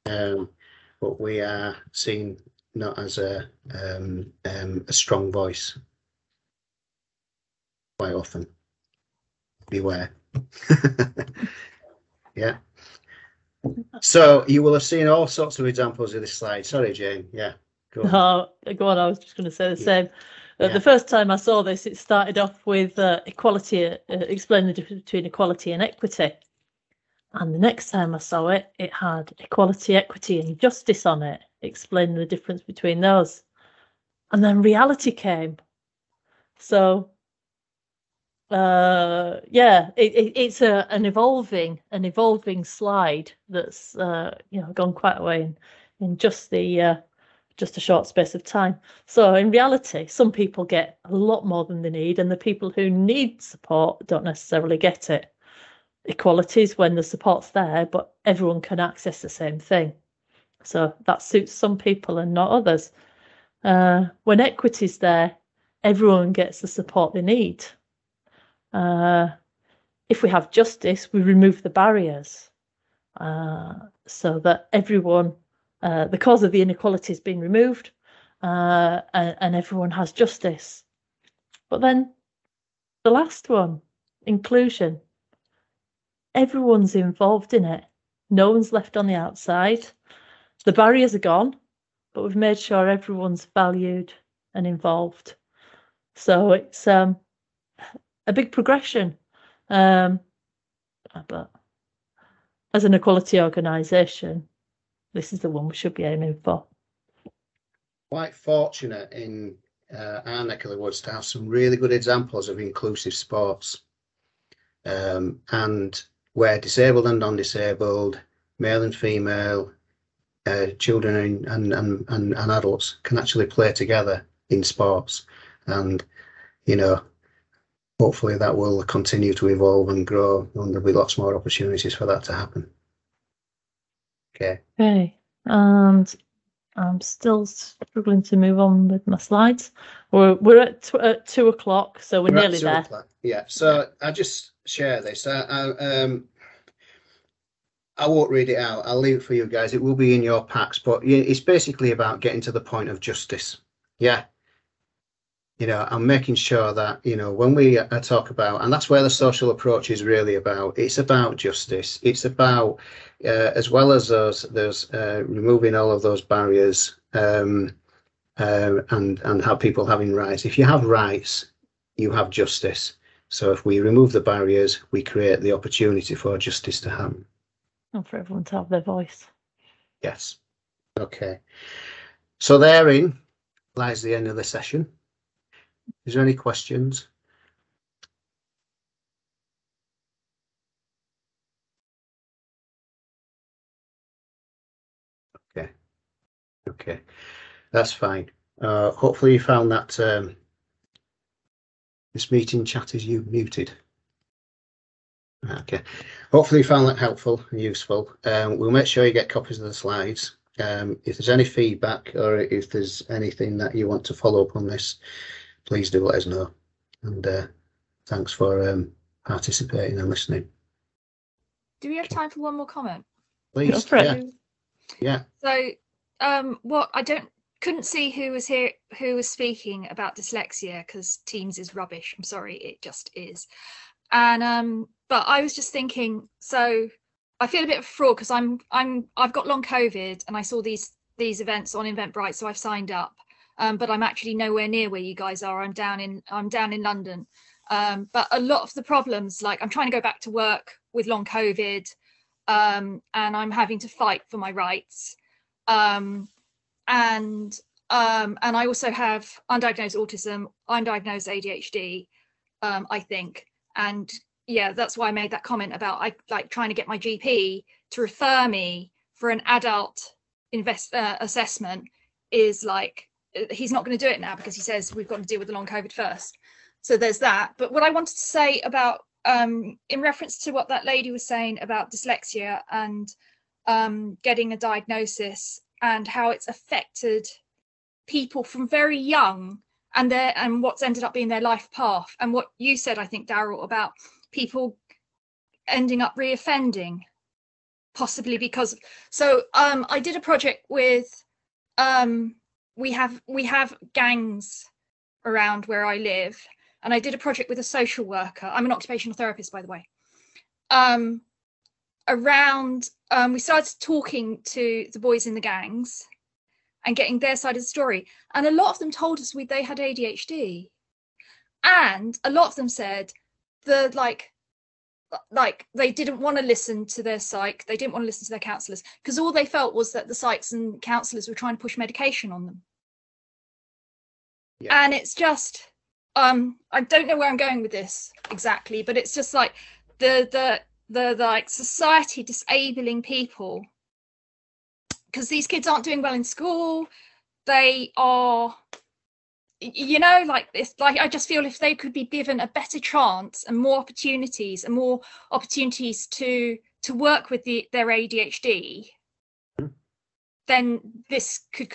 but we are seen not as a strong voice quite often. Beware. Yeah. So you will have seen all sorts of examples of this slide. Sorry, Jane. Yeah. Go on. Go on. I was just going to say the same. Yeah. The first time I saw this, it started off with equality, explaining the difference between equality and equity. And the next time I saw it, it had equality, equity, and justice on it, explaining the difference between those. And then reality came. So, it's an evolving slide that's gone quite a way in just a short space of time. So in reality, some people get a lot more than they need, and the people who need support don't necessarily get it. Equality is when the support's there, but everyone can access the same thing. So that suits some people and not others. When equity's there, everyone gets the support they need. If we have justice, we remove the barriers so that everyone, the cause of the inequality has been removed, and everyone has justice. But then the last one, inclusion. Everyone's involved in it. No one's left on the outside. The barriers are gone, but we've made sure everyone's valued and involved. So it's a big progression. But as an equality organisation, this is the one we should be aiming for. Quite fortunate in our neck of the woods to have some really good examples of inclusive sports, and where disabled and non-disabled, male and female, children and adults can actually play together in sports. And hopefully that will continue to evolve and grow, and there'll be lots more opportunities for that to happen. Okay, and I'm still struggling to move on with my slides. We're at 2 o'clock, so we're nearly there. Yeah, so I just share this. I won't read it out. I'll leave it for you guys. It will be in your packs, but it's basically about getting to the point of justice. Yeah. I'm making sure that, when we talk about, and that's where the social approach is really about, it's about justice. It's about, as well as those removing all of those barriers, and have people having rights. If you have rights, you have justice. So if we remove the barriers, we create the opportunity for justice to happen. And for everyone to have their voice. Yes. Okay. So therein lies the end of the session. Is there any questions? Okay, that's fine. Hopefully you found that this meeting chat is muted. Okay, hopefully you found that helpful and useful. We'll make sure you get copies of the slides. If there's any feedback or if there's anything that you want to follow up on this, please do let us know. And thanks for participating and listening. Do we have time for one more comment? Please. Yeah. So couldn't see who was speaking about dyslexia because Teams is rubbish. I'm sorry, it just is. And but I was just thinking, so I feel a bit of a fraud because I've got long COVID and I saw these events on Eventbrite, so I've signed up. But I'm actually nowhere near where you guys are. I'm down in London. But a lot of the problems, like I'm trying to go back to work with long COVID, and I'm having to fight for my rights. And I also have undiagnosed autism, undiagnosed ADHD, I think. And yeah, that's why I made that comment about trying to get my GP to refer me for an adult assessment is like, he's not going to do it now because he says we've got to deal with the long COVID first. So there's that. But what I wanted to say about, in reference to what that lady was saying about dyslexia and getting a diagnosis and how it's affected people from very young and what's ended up being their life path, and what you said, I think, Daryl, about people ending up reoffending, possibly because. So I did a project with we have gangs around where I live, and I did a project with a social worker. I'm an occupational therapist, by the way. We started talking to the boys in the gangs and getting their side of the story, and a lot of them told us they had ADHD, and a lot of them said like they didn't want to listen to their psych, they didn't want to listen to their counsellors, because all they felt was that the psychs and counsellors were trying to push medication on them. Yeah. And it's just I don't know where I'm going with this exactly, but it's just like the like society disabling people, because these kids aren't doing well in school. They are, like this, like I just feel if they could be given a better chance and more opportunities to work with their ADHD, then this could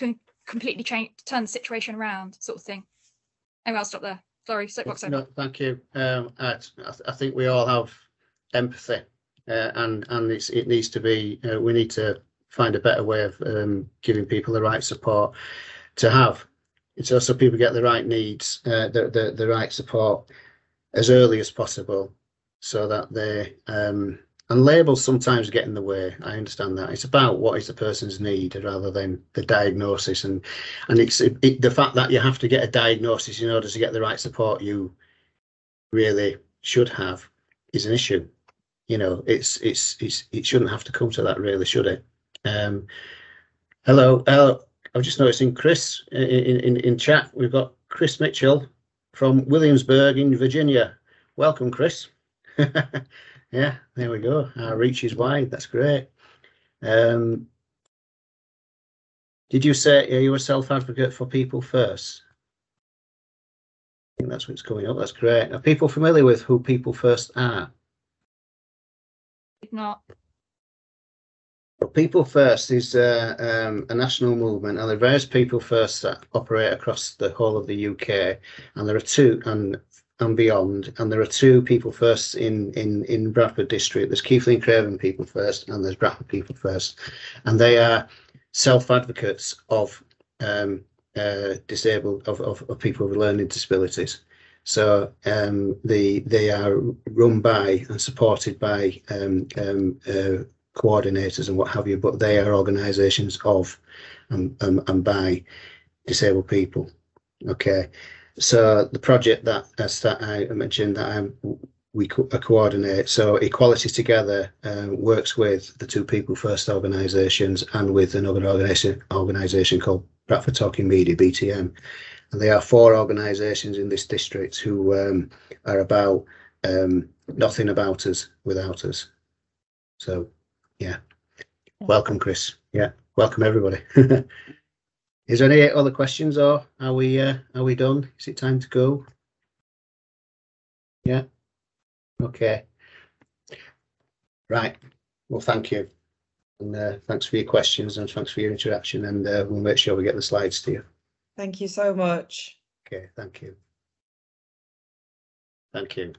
completely turn the situation around, sort of thing. Anyway, I'll stop there. Sorry, soapbox over. No, thank you. I think we all have empathy, and it needs to be. We need to find a better way of giving people the right support to have. It's also people get the right needs, the right support as early as possible, so that they and labels sometimes get in the way. I understand that. It's about what is the person's need rather than the diagnosis, and it's the fact that you have to get a diagnosis in order to get the right support you really should have is an issue. It shouldn't have to come to that, really, should it? Hello. I've just noticing Chris in chat. We've got Chris Mitchell from Williamsburg in Virginia. Welcome, Chris. Yeah, there we go. Our reach is wide. That's great. Did you say are you a self-advocate for People First? I think that's what's coming up. That's great. Are people familiar with who People First are? If not. Well, People First is a national movement, and there are various People First that operate across the whole of the UK, and there are two and beyond, and there are two People First in Bradford district. There's Keighley and Craven People First, and there's Bradford People First, and they are self-advocates of disabled of people with learning disabilities. So they are run by and supported by coordinators and what have you, but they are organisations of and by disabled people. Okay, so the project that I mentioned that we coordinate. So Equality Together works with the two People First organisations and with another organisation called Bradford Talking Media, BTM. And there are four organisations in this district who are about nothing about us without us. So, yeah. Welcome, Chris. Yeah, welcome everybody. Is there any other questions, or are we done? Is it time to go? Yeah. Okay. Right. Well, thank you, and thanks for your questions and thanks for your interaction. And we'll make sure we get the slides to you. Thank you so much. Okay. Thank you. Thank you.